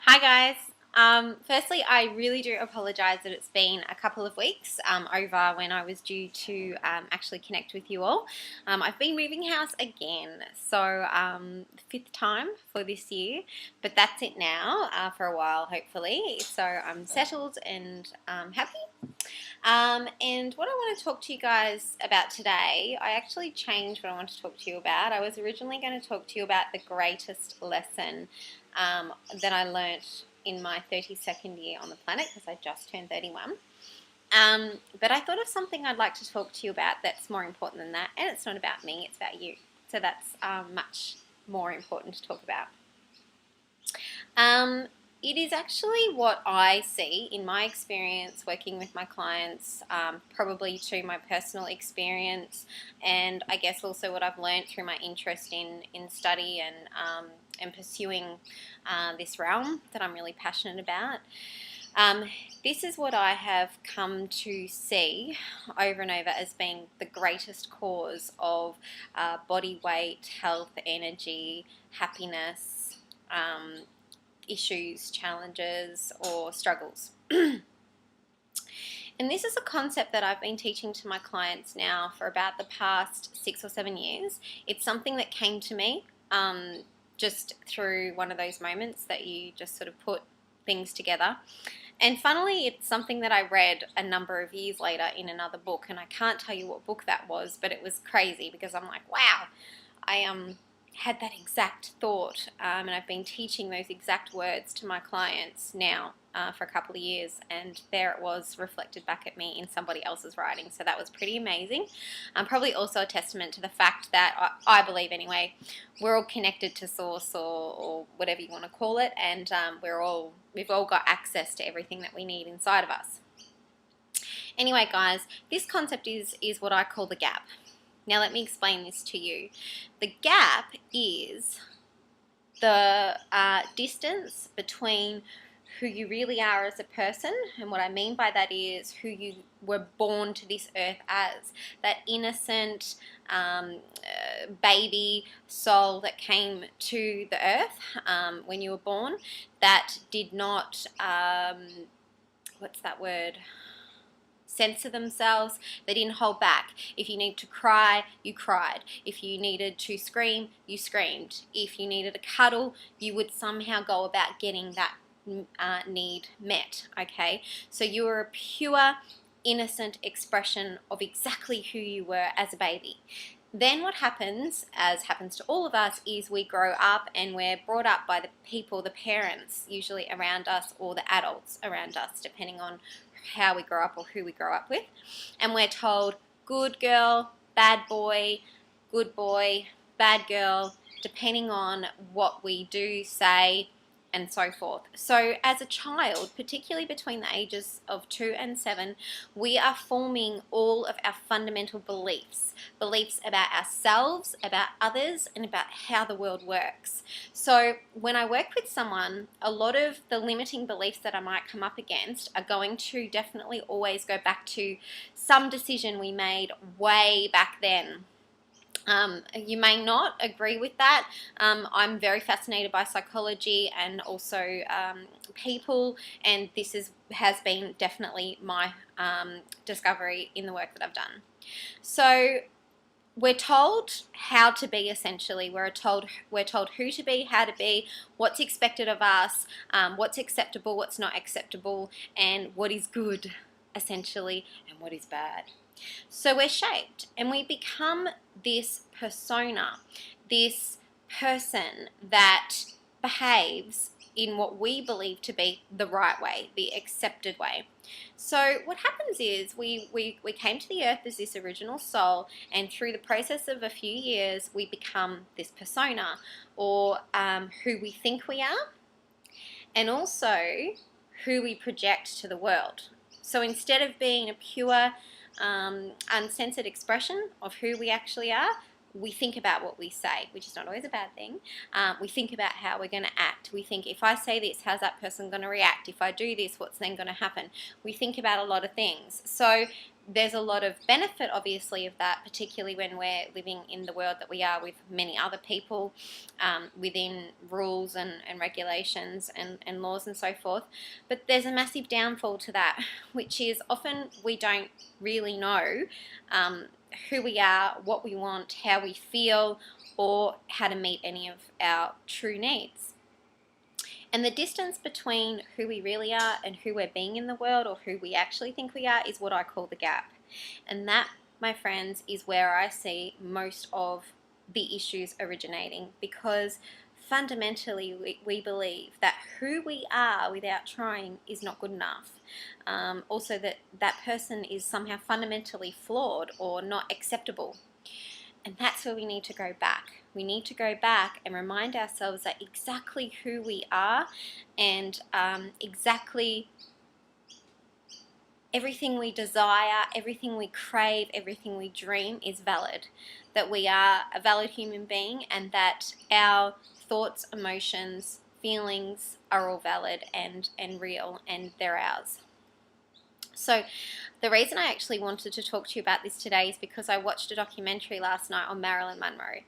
Hi guys. Firstly, I really do apologise that it's been a couple of weeks over when I was due to actually connect with you all. I've been moving house again, so fifth time for this year, but that's it now for a while hopefully. So I'm settled and happy. And what I want to talk to you guys about today, I actually changed what I want to talk to you about. I was originally going to talk to you about the greatest lesson that I learnt in my 32nd year on the planet, because I just turned 31. But I thought of something I'd like to talk to you about that's more important than that, and it's not about me, it's about you. So that's much more important to talk about. It is actually what I see in my experience working with my clients, probably to my personal experience, and I guess also what I've learned through my interest in study and pursuing this realm that I'm really passionate about. This is what I have come to see over and over as being the greatest cause of body weight, health, energy, happiness, issues, challenges, or struggles. And this is a concept that I've been teaching to my clients now for about the past 6 or 7 years. It's something that came to me just through one of those moments that you just sort of put things together. And funnily, it's something that I read a number of years later in another book, and I can't tell you what book that was, but it was crazy because I'm like, wow, I had that exact thought, and I've been teaching those exact words to my clients now for a couple of years, and there it was reflected back at me in somebody else's writing. So that was pretty amazing. Probably also a testament to the fact that I believe anyway, we're all connected to source or whatever you want to call it, and we've all got access to everything that we need inside of us. Anyway, guys, this concept is what I call the gap. Now let me explain this to you. The gap is the distance between who you really are as a person, and what I mean by that is who you were born to this earth as. That innocent baby soul that came to the earth when you were born, that did not, what's that word? Censor themselves. They didn't hold back. If you needed to cry, you cried. If you needed to scream, you screamed. If you needed a cuddle, you would somehow go about getting that need met. Okay, so you were a pure, innocent expression of exactly who you were as a baby. Then what happens, as happens to all of us, is we grow up and we're brought up by the people, the parents usually around us, or the adults around us, depending on how we grow up or who we grow up with. And we're told good girl, bad boy, good boy, bad girl, depending on what we do, say, and so forth. So as a child, particularly between the ages of 2 and 7, we are forming all of our fundamental beliefs about ourselves, about others, and about how the world works. So when I work with someone, a lot of the limiting beliefs that I might come up against are going to definitely always go back to some decision we made way back then. You may not agree with that. I'm very fascinated by psychology and also people, and this has been definitely my discovery in the work that I've done. So we're told how to be, essentially. We're told who to be, how to be, what's expected of us, what's acceptable, what's not acceptable, and what is good, essentially, and what is bad. So we're shaped and we become this persona, this person that behaves in what we believe to be the right way, the accepted way. So what happens is we came to the earth as this original soul, and through the process of a few years we become this persona, or who we think we are, and also who we project to the world. So instead of being a pure uncensored expression of who we actually are, we think about what we say, which is not always a bad thing. We think about how we're going to act. We think, if I say this, how's that person going to react? If I do this, what's then going to happen? We think about a lot of things. So there's a lot of benefit, obviously, of that, particularly when we're living in the world that we are with many other people, within rules and regulations and laws and so forth. But there's a massive downfall to that, which is often we don't really know who we are, what we want, how we feel, or how to meet any of our true needs. And the distance between who we really are and who we're being in the world, or who we actually think we are, is what I call the gap. And that, my friends, is where I see most of the issues originating, because fundamentally we believe that who we are without trying is not good enough. Also that that person is somehow fundamentally flawed or not acceptable. And that's where we need to go back. We need to go back and remind ourselves that exactly who we are, and exactly everything we desire, everything we crave, everything we dream is valid. That we are a valid human being, and that our thoughts, emotions, feelings are all valid and real, and they're ours. So the reason I actually wanted to talk to you about this today is because I watched a documentary last night on Marilyn Monroe.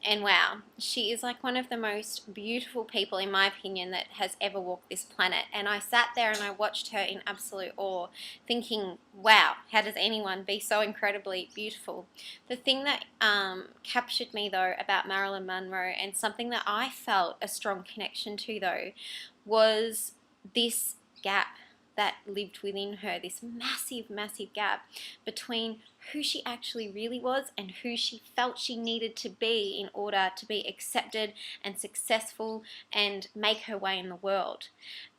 And wow, she is like one of the most beautiful people, in my opinion, that has ever walked this planet. And I sat there and I watched her in absolute awe, thinking, wow, how does anyone be so incredibly beautiful? The thing that captured me, though, about Marilyn Monroe, and something that I felt a strong connection to, though, was this gap that lived within her, this massive, massive gap between who she actually really was and who she felt she needed to be in order to be accepted and successful and make her way in the world.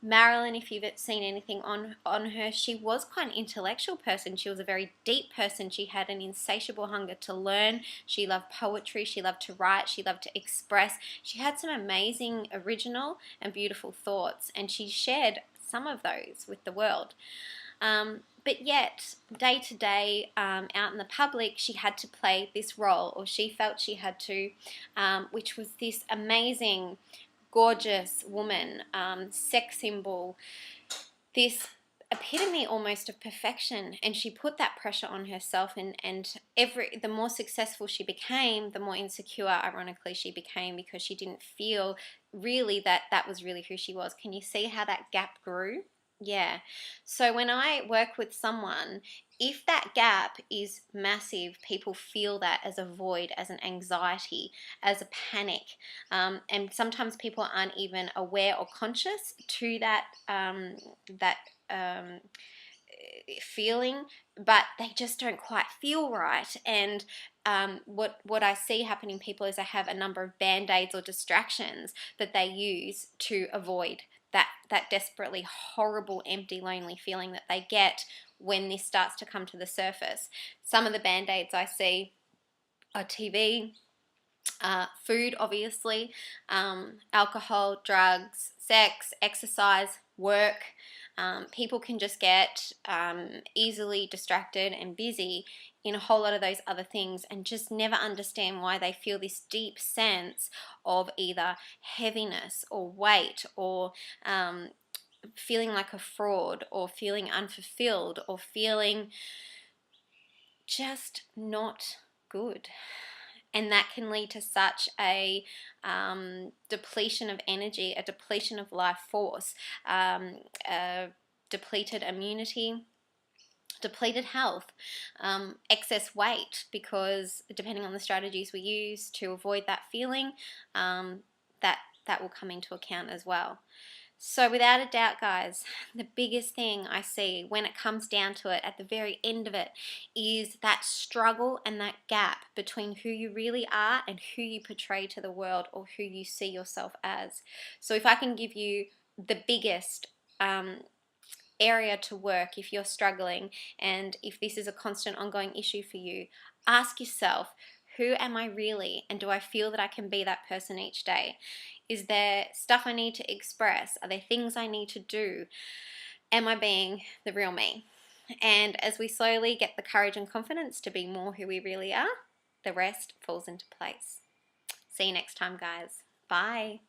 Marilyn, if you've seen anything on her, she was quite an intellectual person. She was a very deep person. She had an insatiable hunger to learn. She loved poetry. She loved to write. She loved to express. She had some amazing, original and beautiful thoughts, and she shared some of those with the world. But yet, day to day, out in the public, she had to play this role, or she felt she had to, which was this amazing, gorgeous woman, sex symbol, this epitome almost of perfection. And she put that pressure on herself, and the more successful she became, the more insecure, ironically, she became, because she didn't feel really that that was really who she was. Can you see how that gap grew? Yeah. So when I work with someone, if that gap is massive, people feel that as a void, as an anxiety, as a panic, and sometimes people aren't even aware or conscious to that feeling, but they just don't quite feel right. And what I see happening in people is they have a number of band-aids or distractions that they use to avoid that desperately horrible, empty, lonely feeling that they get when this starts to come to the surface. Some of the band-aids I see are TV, food, obviously, alcohol, drugs, sex, exercise, work. People can just get easily distracted and busy in a whole lot of those other things, and just never understand why they feel this deep sense of either heaviness or weight, or feeling like a fraud, or feeling unfulfilled, or feeling just not good. And that can lead to such a depletion of energy, a depletion of life force, depleted immunity, depleted health, excess weight, because depending on the strategies we use to avoid that feeling, that will come into account as well. So without a doubt, guys, the biggest thing I see when it comes down to it, at the very end of it, is that struggle and that gap between who you really are and who you portray to the world, or who you see yourself as. So if I can give you the biggest area to work, if you're struggling, and if this is a constant ongoing issue for you, ask yourself, who am I really, and do I feel that I can be that person each day? Is there stuff I need to express? Are there things I need to do? Am I being the real me? And as we slowly get the courage and confidence to be more who we really are, the rest falls into place. See you next time, guys. Bye.